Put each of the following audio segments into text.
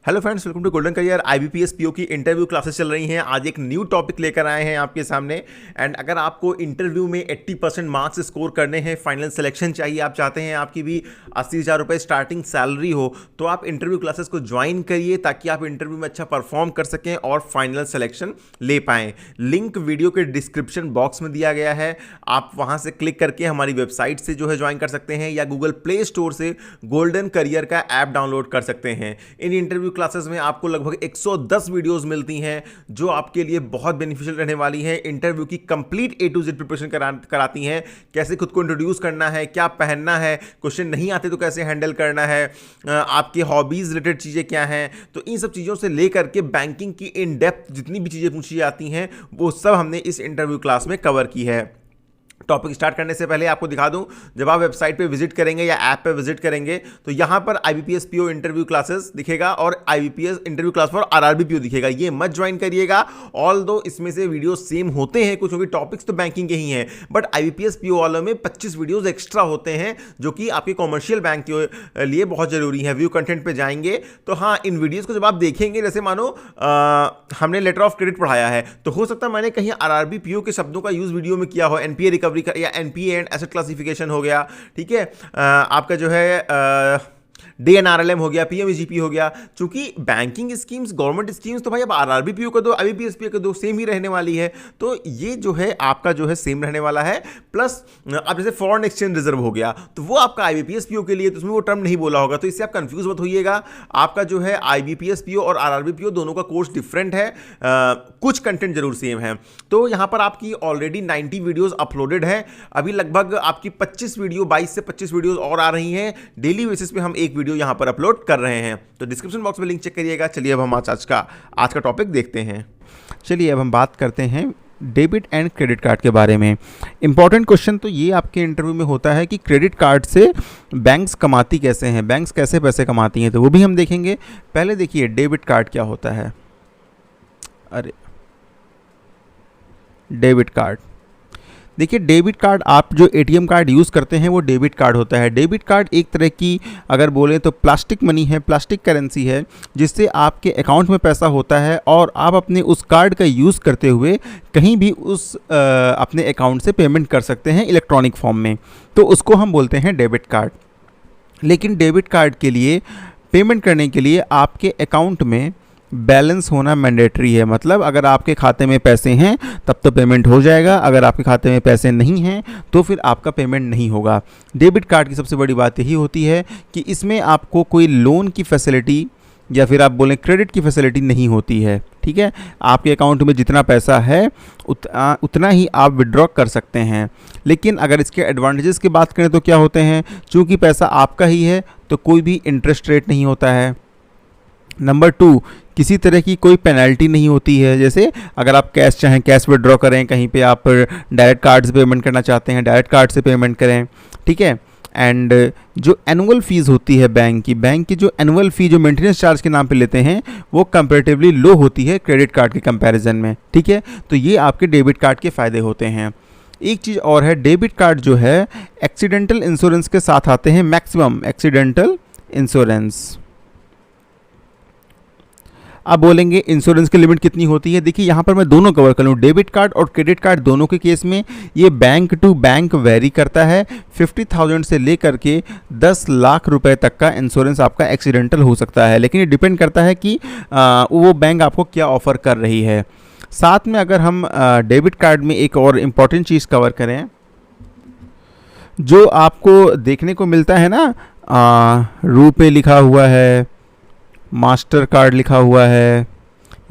Hello friends, welcome to golden career. IBPS PO की interview classes चल रही हैं। आज एक न्यू टॉपिक लेकर आए हैं आपके सामने। एंड अगर आपको इंटरव्यू में 80% मार्क्स स्कोर करने हैं, फाइनल सिलेक्शन चाहिए, आप चाहते हैं आपकी भी 80,000 रुपये स्टार्टिंग सैलरी हो, तो आप इंटरव्यू क्लासेस को ज्वाइन करिए ताकि आप इंटरव्यू में अच्छा परफॉर्म कर सकें और फाइनल सिलेक्शन ले पाएँ। लिंक वीडियो के डिस्क्रिप्शन बॉक्स में दिया गया है, आप वहाँ से क्लिक करके हमारी वेबसाइट से जो है ज्वाइन कर सकते हैं या गूगल प्ले स्टोर से गोल्डन करियर का ऐप डाउनलोड कर सकते हैं। इन इंटरव्यू क्लासेस में आपको लगभग 110 वीडियोस मिलती हैं जो आपके लिए बहुत बेनिफिशियल रहने वाली हैं। इंटरव्यू की complete A to Z preparation कराती हैं, कैसे खुद को इंट्रोड्यूस करना है, क्या पहनना है, क्वेश्चन नहीं आते तो कैसे हैंडल करना है, आपके हॉबीज रिलेटेड चीज़ें क्या हैं। तो इन सब चीज़ों से लेकर के बैंकिंग की इन डेप्थ जितनी भी चीज़ें पूछी जाती हैं वो सब हमने इस इंटरव्यू क्लास में कवर की है। टॉपिक स्टार्ट करने से पहले आपको दिखा दूं, जब आप वेबसाइट पे विजिट करेंगे या ऐप पे विजिट करेंगे तो यहां पर IBPS PO इंटरव्यू क्लासेस दिखेगा और IBPS interview class for RRB PO दिखेगा। ये मत ज्वाइन करिएगा। ऑल दो इसमें से वीडियो सेम होते हैं कुछ, क्योंकि टॉपिक्स तो बैंकिंग के ही हैं, बट IBPS PO वालों में 25 वीडियोज एक्स्ट्रा होते हैं जो कि आपके कॉमर्शियल बैंक के लिए बहुत जरूरी है। व्यू कंटेंट पे जाएंगे तो हाँ, इन वीडियोज को जब आप देखेंगे, जैसे मानो हमने लेटर ऑफ क्रेडिट पढ़ाया है तो हो सकता है मैंने कहीं RRB PO के शब्दों का यूज वीडियो में किया हो, NPA रिकवरी या NPA एंड एसेट क्लासिफिकेशन हो गया, ठीक है, आपका जो है DNRLM हो गया, PMEGP हो गया। चूंकि बैंकिंग स्कीम्स, गवर्नमेंट स्कीम्स तो भाई अब RRB PO का दो, IBPS PO का दो सेम ही रहने वाली है, तो ये जो है आपका जो है सेम रहने वाला है। प्लस अब जैसे फॉरेन एक्सचेंज रिजर्व हो गया तो वो आपका IBPS PO के लिए, तो उसमें वो टर्म नहीं बोला होगा, तो इससे आप कंफ्यूज मत होइएगा। आपका जो है IBPS PO और RRB PO दोनों का कोर्स डिफरेंट है, कुछ कंटेंट जरूर सेम है। तो यहाँ पर आपकी ऑलरेडी 90 वीडियोज अपलोडेड है। अभी लगभग आपकी 25 वीडियो, 22 से 25 वीडियोज और आ रही हैं। डेली बेसिस पे हम एक वीडियो यहां पर अपलोड कर रहे हैं, तो डिस्क्रिप्शन बॉक्स में लिंक चेक करिएगा। चलिए अब हम आज का टॉपिक देखते हैं। चलिए अब हम बात करते हैं डेबिट एंड क्रेडिट कार्ड के बारे में। इंपॉर्टेंट क्वेश्चन तो ये आपके इंटरव्यू में होता है कि क्रेडिट कार्ड से बैंक्स कमाती कैसे हैं, बैंक्स कैसे पैसे कमाती हैं, तो वो भी हम देखेंगे। पहले देखिए डेबिट कार्ड क्या होता है। अरे डेबिट कार्ड देखिए, डेबिट कार्ड आप जो ATM कार्ड यूज़ करते हैं वो डेबिट कार्ड होता है। डेबिट कार्ड एक तरह की अगर बोलें तो प्लास्टिक मनी है, प्लास्टिक करेंसी है, जिससे आपके अकाउंट में पैसा होता है और आप अपने उस कार्ड का यूज़ करते हुए कहीं भी उस अपने अकाउंट से पेमेंट कर सकते हैं इलेक्ट्रॉनिक फॉर्म में, तो उसको हम बोलते हैं डेबिट कार्ड। लेकिन डेबिट कार्ड के लिए पेमेंट करने के लिए आपके अकाउंट में बैलेंस होना मैंडेटरी है। मतलब अगर आपके खाते में पैसे हैं तब तो पेमेंट हो जाएगा, अगर आपके खाते में पैसे नहीं हैं तो फिर आपका पेमेंट नहीं होगा। डेबिट कार्ड की सबसे बड़ी बात यही होती है कि इसमें आपको कोई लोन की फैसिलिटी या फिर आप बोलें क्रेडिट की फैसिलिटी नहीं होती है, ठीक है। आपके अकाउंट में जितना पैसा है उतना ही आप विड्रॉ कर सकते हैं। लेकिन अगर इसके एडवांटेजेस की बात करें तो क्या होते हैं, चूँकि पैसा आपका ही है तो कोई भी इंटरेस्ट रेट नहीं होता है। नंबर 2, किसी तरह की कोई पेनल्टी नहीं होती है। जैसे अगर आप कैश चाहें कैश विड्रॉ करें, कहीं पे आप डायरेक्ट कार्ड से पेमेंट करना चाहते हैं डायरेक्ट कार्ड से पेमेंट करें, ठीक है। एंड जो एनुअल फ़ीस होती है बैंक की जो एनुअल फ़ी जो मेंटेनेंस चार्ज के नाम पे लेते हैं वो कंपैरेटिवली लो होती है क्रेडिट कार्ड के कंपैरिजन में, ठीक है। तो ये आपके डेबिट कार्ड के फ़ायदे होते हैं। एक चीज़ और है, डेबिट कार्ड जो है एक्सीडेंटल इंश्योरेंस के साथ आते हैं, मैक्सिमम एक्सीडेंटल इंश्योरेंस। आप बोलेंगे इंश्योरेंस की लिमिट कितनी होती है। देखिए यहाँ पर मैं दोनों कवर कर लूँ, डेबिट कार्ड और क्रेडिट कार्ड दोनों के केस में ये बैंक टू बैंक वेरी करता है। 50,000 से लेकर के 10 लाख रुपए तक का इंश्योरेंस आपका एक्सीडेंटल हो सकता है, लेकिन ये डिपेंड करता है कि वो बैंक आपको क्या ऑफ़र कर रही है। साथ में अगर हम डेबिट कार्ड में एक और इम्पॉर्टेंट चीज़ कवर करें, जो आपको देखने को मिलता है ना, रुपे लिखा हुआ है, मास्टर कार्ड लिखा हुआ है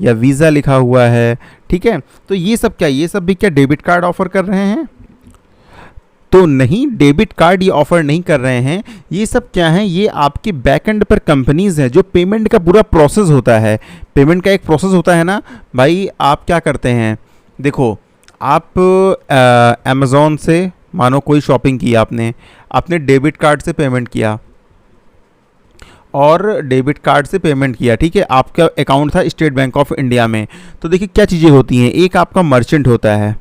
या वीज़ा लिखा हुआ है, ठीक है। तो ये सब क्या, ये सब भी क्या डेबिट कार्ड ऑफ़र कर रहे हैं? तो नहीं, डेबिट कार्ड ये ऑफ़र नहीं कर रहे हैं। ये सब क्या है, ये आपके बैक एंड पर कंपनीज़ हैं जो पेमेंट का पूरा प्रोसेस होता है। पेमेंट का एक प्रोसेस होता है ना भाई। आप क्या करते हैं, देखो आप अमेज़ॉन से मानो कोई शॉपिंग की आपने, अपने डेबिट कार्ड से पेमेंट किया और डेबिट कार्ड से पेमेंट किया, ठीक है। आपका अकाउंट था स्टेट बैंक ऑफ इंडिया में, तो देखिए क्या चीज़ें होती हैं। एक आपका मर्चेंट होता है,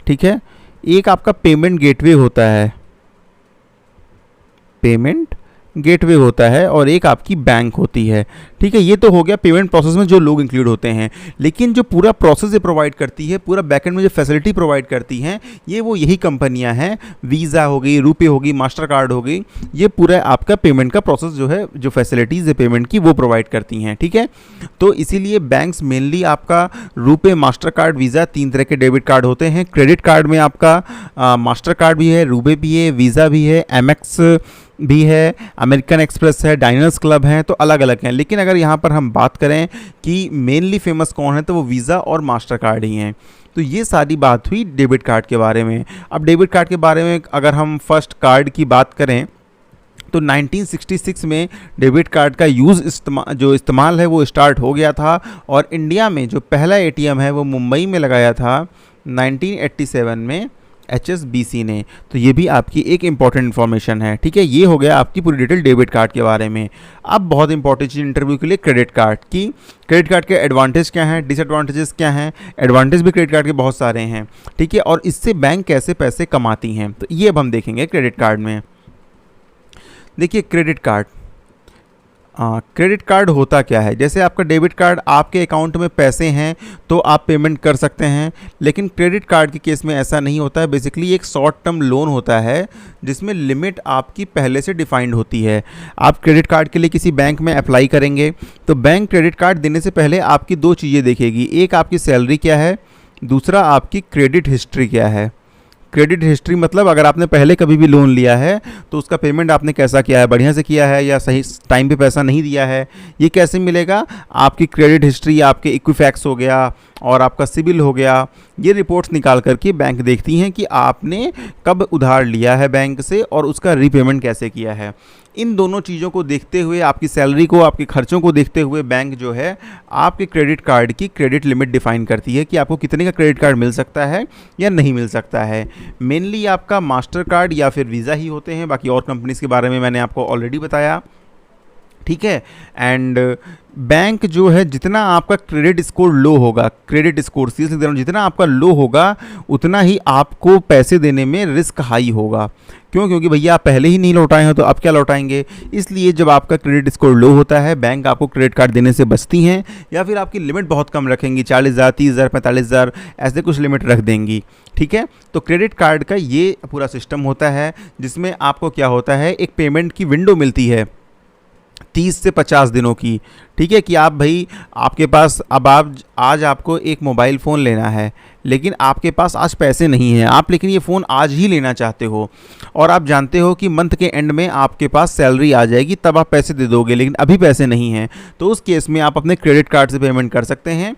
ठीक है, एक आपका पेमेंट गेटवे होता है, पेमेंट गेटवे होता है और एक आपकी बैंक होती है। ठीक है, ये तो हो गया पेमेंट प्रोसेस में जो लोग इंक्लूड होते हैं, लेकिन जो पूरा प्रोसेस ये प्रोवाइड करती है, पूरा बैकएंड में जो फैसिलिटी प्रोवाइड करती हैं, ये वो यही कंपनियां हैं। वीज़ा हो गई, रुपे हो गई, मास्टर कार्ड हो गई, ये पूरा आपका पेमेंट का प्रोसेस जो है, जो फैसिलिटीज़ है पेमेंट की, वो प्रोवाइड करती हैं। ठीक है, तो इसीलिए बैंक्स मेनली आपका रुपे, मास्टर कार्ड, वीज़ा, 3 तरह के डेबिट कार्ड होते हैं। क्रेडिट कार्ड में आपका मास्टर कार्ड भी है, रुपे भी है, वीज़ा भी है, एमएक्स भी है, अमेरिकन एक्सप्रेस है, डायनर्स क्लब है, तो अलग अलग हैं। लेकिन अगर यहाँ पर हम बात करें कि मेनली फेमस कौन है, तो वो वीज़ा और मास्टर कार्ड ही हैं। तो ये सारी बात हुई डेबिट कार्ड के बारे में। अब डेबिट कार्ड के बारे में अगर हम फर्स्ट कार्ड की बात करें तो 1966 में डेबिट कार्ड का यूज़ इस्तेमाल है वो स्टार्ट हो गया था, और इंडिया में जो पहला एटीएम है वो मुंबई में लगाया था 1987 में HSBC ने। तो ये भी आपकी एक इम्पॉर्टेंट इन्फॉर्मेशन है। ठीक है, ये हो गया आपकी पूरी डिटेल डेबिट कार्ड के बारे में। अब बहुत इंपॉर्टेंट चीज़ इंटरव्यू के लिए क्रेडिट कार्ड की, क्रेडिट कार्ड के एडवांटेज क्या हैं, डिसएडवांटेजेस क्या हैं। एडवांटेज भी क्रेडिट कार्ड के बहुत सारे हैं। ठीक है, और इससे बैंक कैसे पैसे कमाती हैं, तो ये अब हम देखेंगे क्रेडिट कार्ड में। देखिए क्रेडिट कार्ड होता क्या है। जैसे आपका डेबिट कार्ड, आपके अकाउंट में पैसे हैं तो आप पेमेंट कर सकते हैं, लेकिन क्रेडिट कार्ड के केस में ऐसा नहीं होता है। बेसिकली एक शॉर्ट टर्म लोन होता है जिसमें लिमिट आपकी पहले से डिफाइंड होती है। आप क्रेडिट कार्ड के लिए किसी बैंक में अप्लाई करेंगे तो बैंक क्रेडिट कार्ड देने से पहले आपकी 2 चीज़ें देखेगी, एक आपकी सैलरी क्या है, दूसरा आपकी क्रेडिट हिस्ट्री क्या है। क्रेडिट हिस्ट्री मतलब अगर आपने पहले कभी भी लोन लिया है तो उसका पेमेंट आपने कैसा किया है, बढ़िया से किया है या सही टाइम पे पैसा नहीं दिया है, ये कैसे मिलेगा। आपकी क्रेडिट हिस्ट्री, आपके इक्विफैक्स हो गया और आपका सिबिल हो गया, ये रिपोर्ट्स निकाल करके बैंक देखती हैं कि आपने कब उधार लिया है बैंक से और उसका रीपेमेंट कैसे किया है। इन दोनों चीज़ों को देखते हुए, आपकी सैलरी को, आपके खर्चों को देखते हुए बैंक जो है आपके क्रेडिट कार्ड की क्रेडिट लिमिट डिफाइन करती है कि आपको कितने का क्रेडिट कार्ड मिल सकता है या नहीं मिल सकता है। मेनली आपका मास्टर कार्ड या फिर वीज़ा ही होते हैं, बाकी और कंपनीज़ के बारे में मैंने आपको ऑलरेडी बताया। ठीक है, एंड बैंक जो है, जितना आपका क्रेडिट स्कोर लो होगा, क्रेडिट स्कोर जितना आपका लो होगा उतना ही आपको पैसे देने में रिस्क हाई होगा। क्यों? क्योंकि भैया आप पहले ही नहीं लौटाए हो तो अब क्या लौटाएंगे। इसलिए जब आपका क्रेडिट स्कोर लो होता है, बैंक आपको क्रेडिट कार्ड देने से बचती हैं, या फिर आपकी लिमिट बहुत कम रखेंगी, 40,000, 30,000, 45,000 ऐसे कुछ लिमिट रख देंगी। ठीक है, तो क्रेडिट कार्ड का ये पूरा सिस्टम होता है जिसमें आपको क्या होता है, एक पेमेंट की विंडो मिलती है 30 से 50 दिनों की। ठीक है, कि आप भाई, आपके पास अब आज आपको एक मोबाइल फ़ोन लेना है, लेकिन आपके पास आज पैसे नहीं हैं, आप लेकिन ये फ़ोन आज ही लेना चाहते हो, और आप जानते हो कि मंथ के एंड में आपके पास सैलरी आ जाएगी, तब आप पैसे दे दोगे, लेकिन अभी पैसे नहीं हैं, तो उस केस में आप अपने क्रेडिट कार्ड से पेमेंट कर सकते हैं।